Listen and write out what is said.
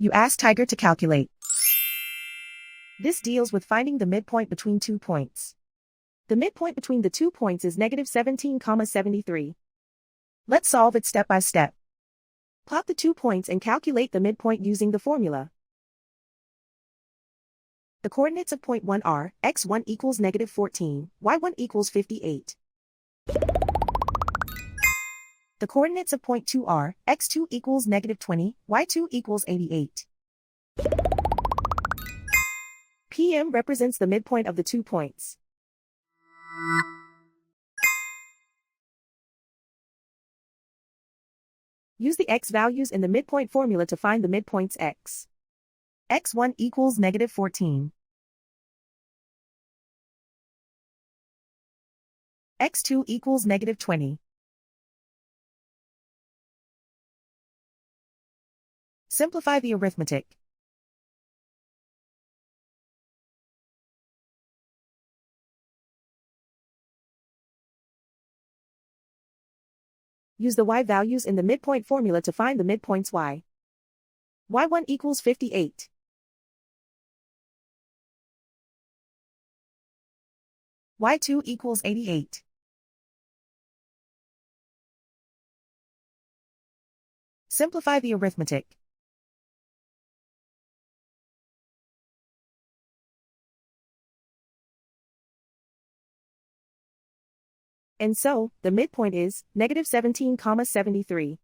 You ask Tiger to calculate. This deals with finding the midpoint between 2 points. The midpoint between the 2 points is negative 17,73. Let's solve it step by step. Plot the 2 points and calculate the midpoint using the formula. The coordinates of point 1 are, x1 equals negative 14, y1 equals 58. The coordinates of point 2 are, x2 equals negative 20, y2 equals 88. PM represents the midpoint of the 2 points. Use the x values in the midpoint formula to find the midpoints x. x1 equals negative 14. x2 equals negative 20. Simplify the arithmetic. Use the y values in the midpoint formula to find the midpoints y. y1 equals 58. y2 equals 88. Simplify the arithmetic. And so, the midpoint is negative 17,73.